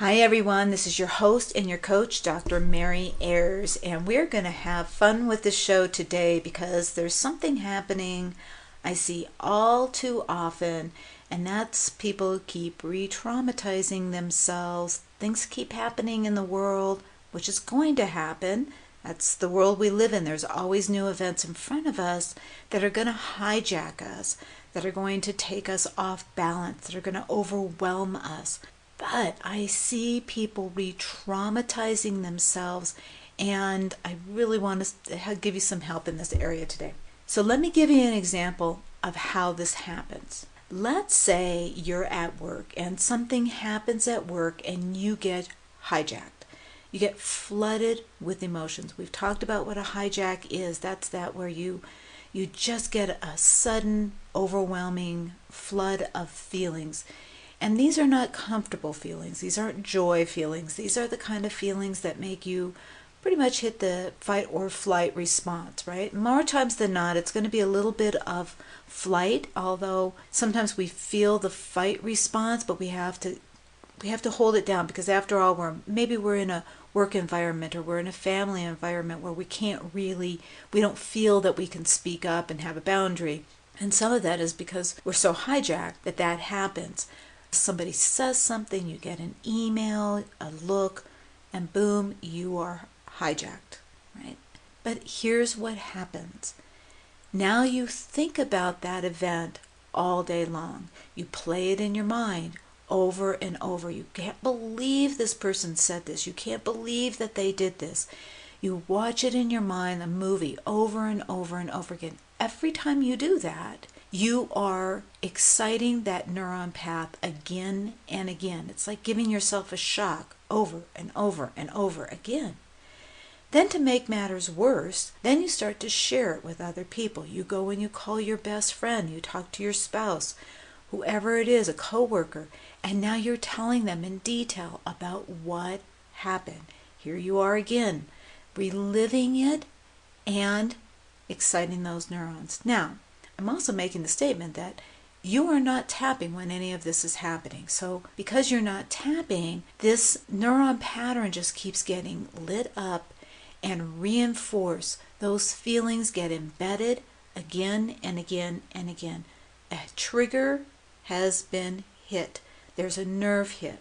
Hi everyone, this is your host and your coach, Dr. Mary Ayers, and we're going to have fun with this show today because there's something happening I see all too often, and that's people keep re-traumatizing themselves. Things keep happening in the world, which is going to happen. That's the world we live in. There's always new events in front of us that are going to hijack us, that are going to take us off balance, that are going to overwhelm us. But I see people re-traumatizing themselves, and I really want to give you some help in this area today. So let me give you an example of how this happens. Let's say you're at work and something happens at work and you get hijacked. You get flooded with emotions. We've talked about what a hijack is. That's that where you just get a sudden, overwhelming flood of feelings. And these are not comfortable feelings. These aren't joy feelings. These are the kind of feelings that make you pretty much hit the fight or flight response, right? More times than not, it's going to be a little bit of flight, although sometimes we feel the fight response, but we have to hold it down because after all, we're in a work environment or we're in a family environment where we don't feel that we can speak up and have a boundary. And some of that is because we're so hijacked that happens. Somebody says something, you get an email, a look, and boom, you are hijacked, right? But here's what happens. Now you think about that event all day long. You play it in your mind over and over. You can't believe this person said this. You can't believe that they did this. You watch it in your mind, the movie, over and over and over again. Every time you do that, you are exciting that neuron path again and again. It's like giving yourself a shock over and over and over again. Then to make matters worse, then you start to share it with other people. You go and you call your best friend, you talk to your spouse, whoever it is, a coworker, and now you're telling them in detail about what happened. Here you are again, reliving it and exciting those neurons. Now, I'm also making the statement that you are not tapping when any of this is happening. So because you're not tapping, this neuron pattern just keeps getting lit up and reinforced. Those feelings get embedded again and again and again. A trigger has been hit. There's a nerve hit.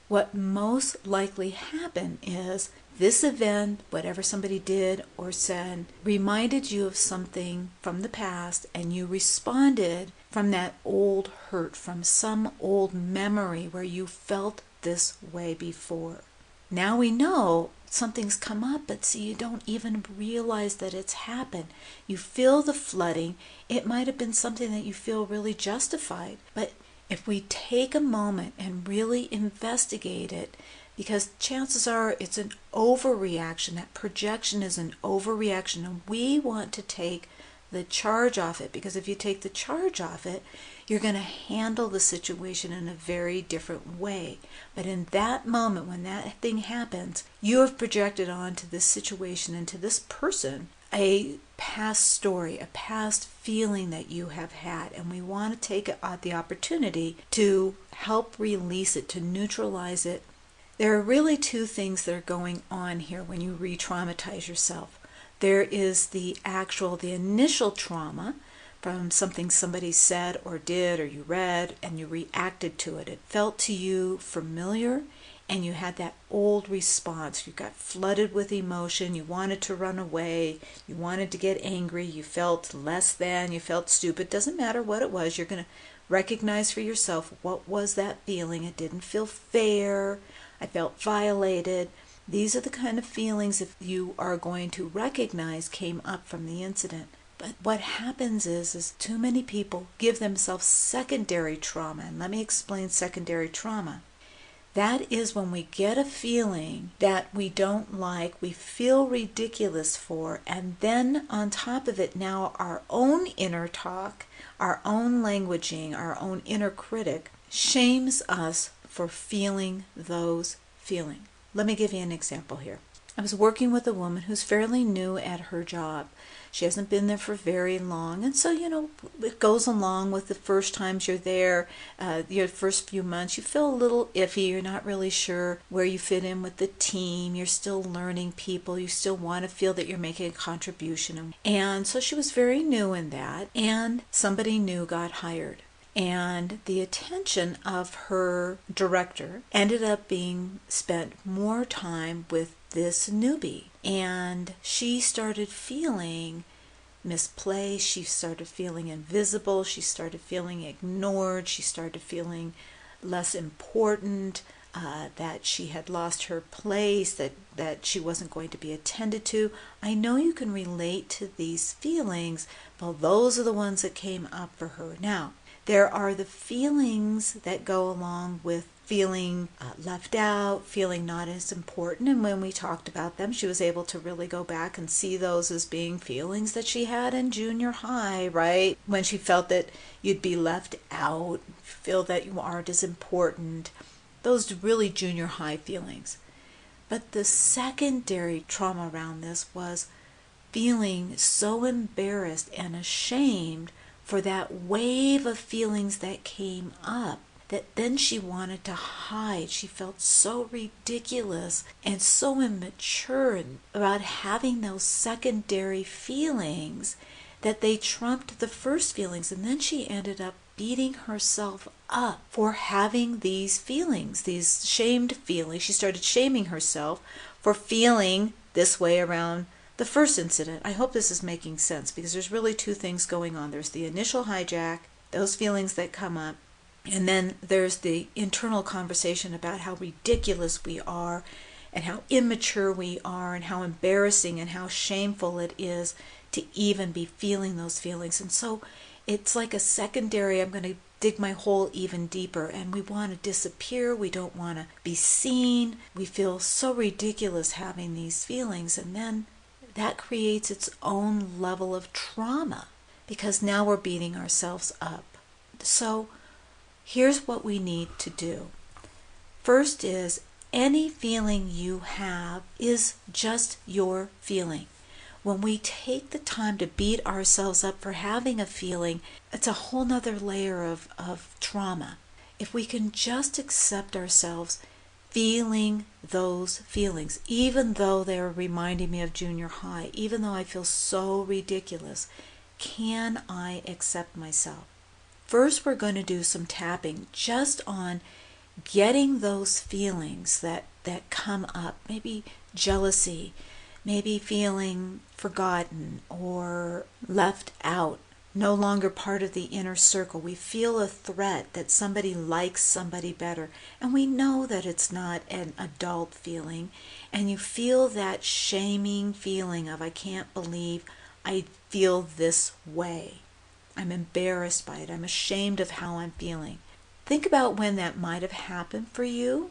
What most likely happened is this event, whatever somebody did or said, reminded you of something from the past, and you responded from that old hurt, from some old memory where you felt this way before. Now we know something's come up, but see, you don't even realize that it's happened. You feel the flooding. It might have been something that you feel really justified, but if we take a moment and really investigate it, because chances are it's an overreaction, that projection is an overreaction, and we want to take the charge off it, because if you take the charge off it, you're going to handle the situation in a very different way. But in that moment, when that thing happens, you have projected onto this situation and to this person a past story, a past feeling that you have had, and we want to take the opportunity to help release it, to neutralize it. There are really two things that are going on here when you re-traumatize yourself. There is the initial trauma from something somebody said or did or you read, and you reacted to it. It felt to you familiar, and you had that old response. You got flooded with emotion. You wanted to run away. You wanted to get angry. You felt less than. You felt stupid. Doesn't matter what it was. You're going to recognize for yourself, what was that feeling? It didn't feel fair. I felt violated. These are the kind of feelings, if you are going to recognize, came up from the incident. But what happens is too many people give themselves secondary trauma. And let me explain secondary trauma. That is when we get a feeling that we don't like, we feel ridiculous for, and then on top of it now our own inner talk, our own languaging, our own inner critic shames us for feeling those feelings. Let me give you an example here. I was working with a woman who's fairly new at her job. She hasn't been there for very long, and so, it goes along with the first times you're there, your first few months. You feel a little iffy. You're not really sure where you fit in with the team. You're still learning people. You still want to feel that you're making a contribution. And so she was very new in that, and somebody new got hired. And the attention of her director ended up being spent more time with this newbie. And she started feeling misplaced. She started feeling invisible. She started feeling ignored. She started feeling less important, that she had lost her place, that she wasn't going to be attended to. I know you can relate to these feelings. Well, those are the ones that came up for her. Now, there are the feelings that go along with feeling left out, feeling not as important. And when we talked about them, she was able to really go back and see those as being feelings that she had in junior high, right? When she felt that you'd be left out, feel that you aren't as important. Those really junior high feelings. But the secondary trauma around this was feeling so embarrassed and ashamed for that wave of feelings that came up, that then she wanted to hide. She felt so ridiculous and so immature about having those secondary feelings that they trumped the first feelings. And then she ended up beating herself up for having these feelings, these shamed feelings. She started shaming herself for feeling this way around the first incident. I hope this is making sense, because there's really two things going on. There's the initial hijack, those feelings that come up, and then there's the internal conversation about how ridiculous we are and how immature we are and how embarrassing and how shameful it is to even be feeling those feelings. And so it's like a secondary, I'm going to dig my hole even deeper, and we want to disappear. We don't want to be seen. We feel so ridiculous having these feelings, and then that creates its own level of trauma, because now we're beating ourselves up. So here's what we need to do. First is, any feeling you have is just your feeling. When we take the time to beat ourselves up for having a feeling, it's a whole nother layer of trauma. If we can just accept ourselves feeling those feelings, even though they're reminding me of junior high, even though I feel so ridiculous, can I accept myself? First, we're going to do some tapping just on getting those feelings that come up, maybe jealousy, maybe feeling forgotten or left out, no longer part of the inner circle. We feel a threat that somebody likes somebody better, and we know that it's not an adult feeling, and you feel that shaming feeling of, I can't believe I feel this way. I'm embarrassed by it. I'm ashamed of how I'm feeling. Think about when that might have happened for you,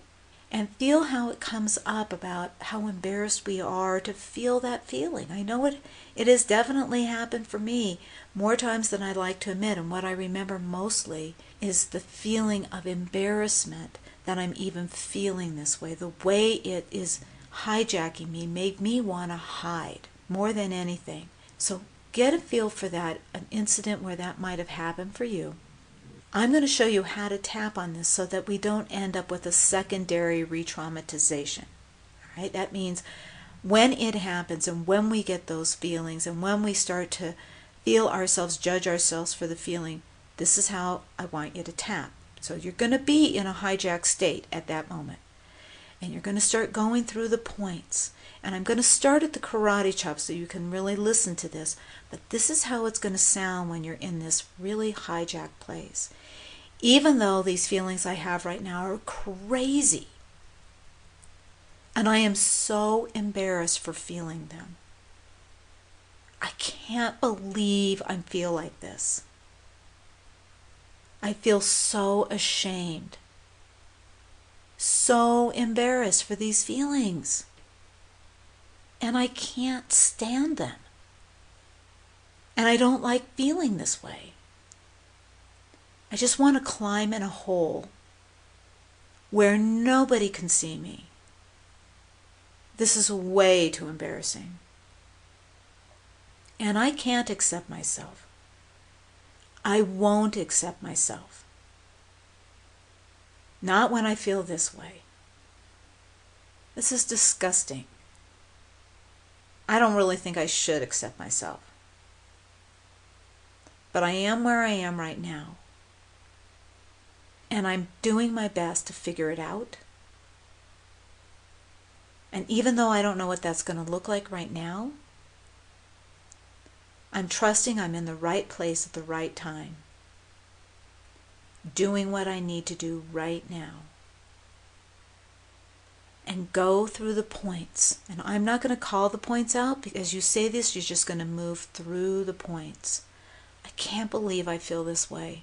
and feel how it comes up about how embarrassed we are to feel that feeling. I know it has definitely happened for me more times than I'd like to admit, and what I remember mostly is the feeling of embarrassment that I'm even feeling this way. The way it is hijacking me made me want to hide more than anything. So get a feel for that, an incident where that might have happened for you. I'm going to show you how to tap on this so that we don't end up with a secondary re-traumatization. All right? That means when it happens and when we get those feelings and when we start to feel ourselves, judge ourselves for the feeling, this is how I want you to tap. So you're going to be in a hijack state at that moment. And you're going to start going through the points. And I'm going to start at the karate chop so you can really listen to this. But this is how it's going to sound when you're in this really hijacked place. Even though these feelings I have right now are crazy, and I am so embarrassed for feeling them. I can't believe I feel like this. I feel so ashamed, so embarrassed for these feelings. And I can't stand them. And I don't like feeling this way. I just want to climb in a hole where nobody can see me. This is way too embarrassing. And I can't accept myself. I won't accept myself. Not when I feel this way. This is disgusting. I don't really think I should accept myself. But I am where I am right now. And I'm doing my best to figure it out. And even though I don't know what that's going to look like right now, I'm trusting I'm in the right place at the right time, doing what I need to do right now. And go through the points. And I'm not going to call the points out, because as you say this, you're just going to move through the points. I can't believe I feel this way.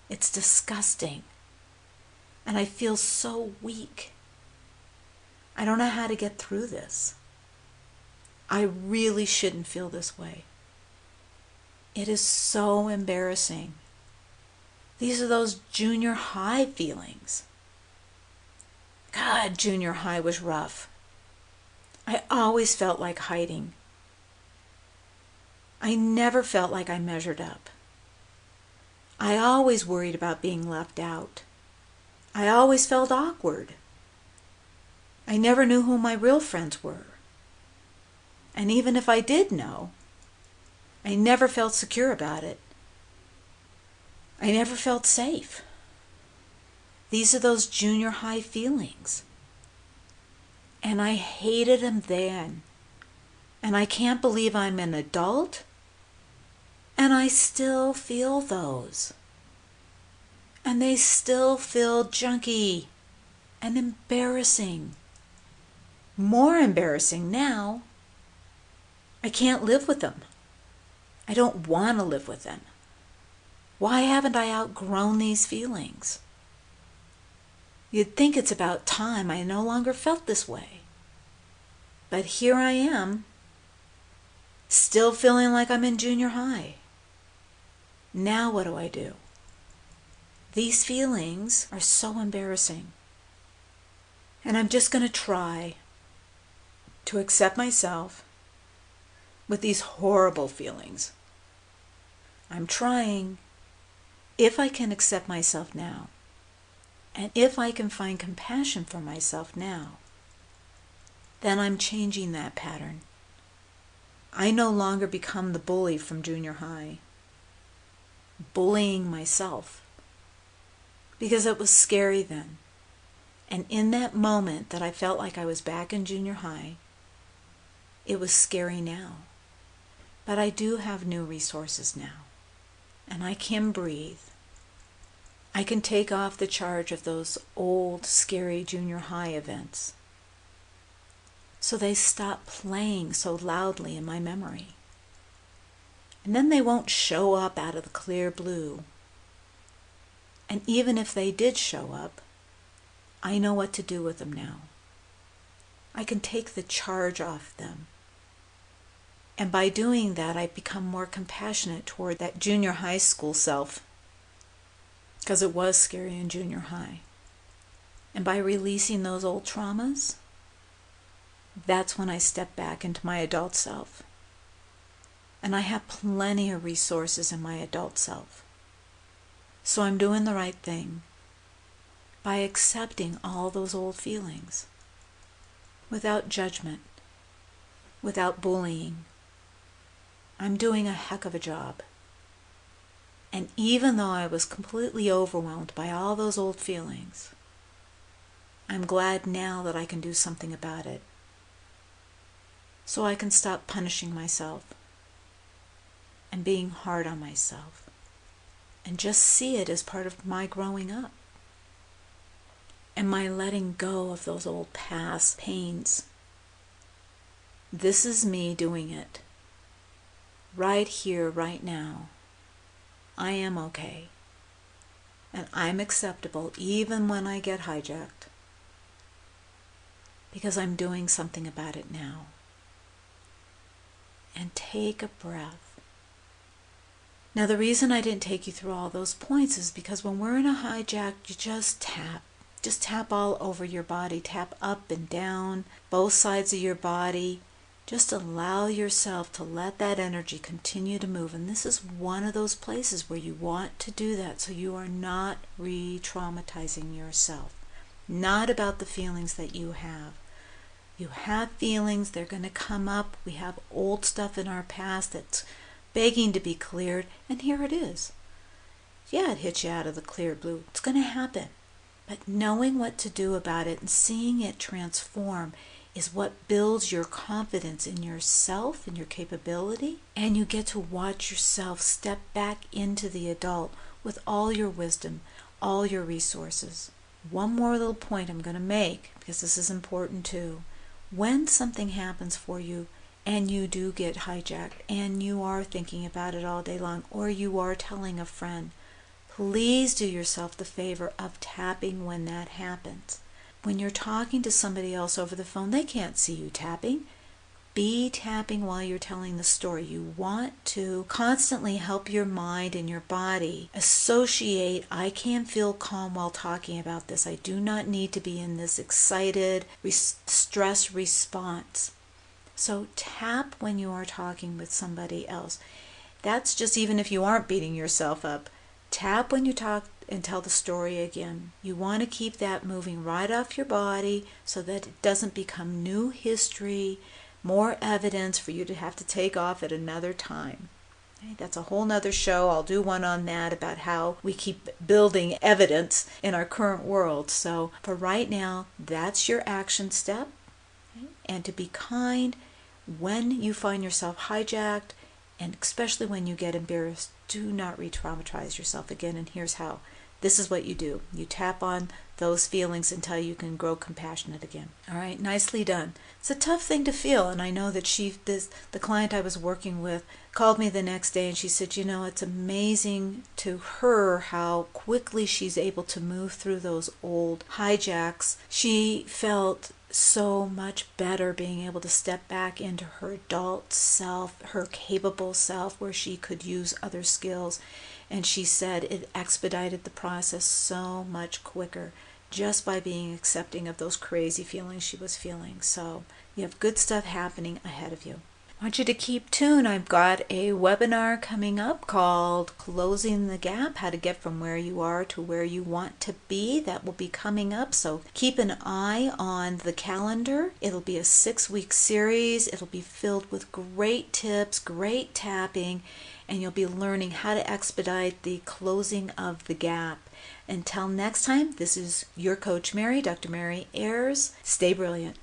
It's disgusting. And I feel so weak. I don't know how to get through this. I really shouldn't feel this way. It is so embarrassing. These are those junior high feelings. God, junior high was rough. I always felt like hiding. I never felt like I measured up. I always worried about being left out. I always felt awkward. I never knew who my real friends were. And even if I did know, I never felt secure about it. I never felt safe. These are those junior high feelings. And I hated them then. And I can't believe I'm an adult, and I still feel those. And they still feel junky and embarrassing. More embarrassing now. I can't live with them. I don't want to live with them. Why haven't I outgrown these feelings? You'd think it's about time I no longer felt this way. But here I am, still feeling like I'm in junior high. Now what do I do? These feelings are so embarrassing. And I'm just going to try to accept myself with these horrible feelings. I'm trying. If I can accept myself now, and if I can find compassion for myself now, then I'm changing that pattern. I no longer become the bully from junior high, bullying myself, because it was scary then. And in that moment that I felt like I was back in junior high, it was scary now. But I do have new resources now, and I can breathe. I can take off the charge of those old, scary junior high events, so they stop playing so loudly in my memory. And then they won't show up out of the clear blue. And even if they did show up, I know what to do with them now. I can take the charge off them. And by doing that, I become more compassionate toward that junior high school self, because it was scary in junior high. And by releasing those old traumas, that's when I step back into my adult self. And I have plenty of resources in my adult self. So I'm doing the right thing by accepting all those old feelings without judgment, without bullying. I'm doing a heck of a job. And even though I was completely overwhelmed by all those old feelings, I'm glad now that I can do something about it. So I can stop punishing myself and being hard on myself and just see it as part of my growing up and my letting go of those old past pains. This is me doing it. Right here, right now. I am okay. And I'm acceptable even when I get hijacked, because I'm doing something about it now. And take a breath. Now, the reason I didn't take you through all those points is because when we're in a hijack, you just tap. Just tap all over your body. Tap up and down, both sides of your body. Just allow yourself to let that energy continue to move. And this is one of those places where you want to do that so you are not re-traumatizing yourself. Not about the feelings that you have. You have feelings, they're going to come up. We have old stuff in our past that's begging to be cleared, and here it is. Yeah, it hits you out of the clear blue. It's going to happen. But knowing what to do about it and seeing it transform is what builds your confidence in yourself and your capability, and you get to watch yourself step back into the adult with all your wisdom, all your resources. One more little point I'm going to make, because this is important too. When something happens for you and you do get hijacked and you are thinking about it all day long, or you are telling a friend, please do yourself the favor of tapping when that happens. When you're talking to somebody else over the phone, they can't see you tapping. Be tapping while you're telling the story. You want to constantly help your mind and your body associate, I can feel calm while talking about this. I do not need to be in this excited stress response. So tap when you are talking with somebody else. That's just even if you aren't beating yourself up. Tap when you talk and tell the story again. You want to keep that moving right off your body so that it doesn't become new history, more evidence for you to have to take off at another time. Okay, that's a whole nother show. I'll do one on that about how we keep building evidence in our current world. So for right now, that's your action step. Okay? And to be kind when you find yourself hijacked, and especially when you get embarrassed, do not re-traumatize yourself again. And here's how. This is what you do. You tap on those feelings until you can grow compassionate again. All right, nicely done. It's a tough thing to feel, and I know that the client I was working with called me the next day and she said, you know, it's amazing to her how quickly she's able to move through those old hijacks. She felt so much better being able to step back into her adult self, her capable self, where she could use other skills. And she said it expedited the process so much quicker just by being accepting of those crazy feelings she was feeling. So you have good stuff happening ahead of you. I want you to keep tuned. I've got a webinar coming up called Closing the Gap, how to get from where you are to where you want to be. That will be coming up, so keep an eye on the calendar. It'll be a 6-week series. It'll be filled with great tips, great tapping, and you'll be learning how to expedite the closing of the gap. Until next time, this is your Coach Mary, Dr. Mary Ayers. Stay brilliant.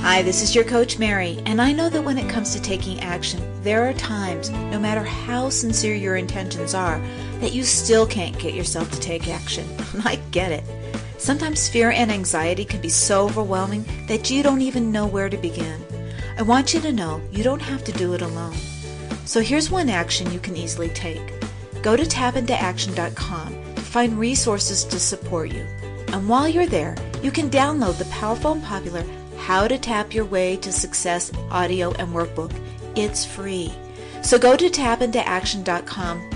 Hi, this is your Coach Mary, and I know that when it comes to taking action, there are times, no matter how sincere your intentions are, that you still can't get yourself to take action. I get it. Sometimes fear and anxiety can be so overwhelming that you don't even know where to begin. I want you to know you don't have to do it alone. So here's one action you can easily take. Go to tapintooaction.com to find resources to support you. And while you're there, you can download the powerful and popular How to Tap Your Way to Success audio and workbook. It's free. So go to tapintooaction.com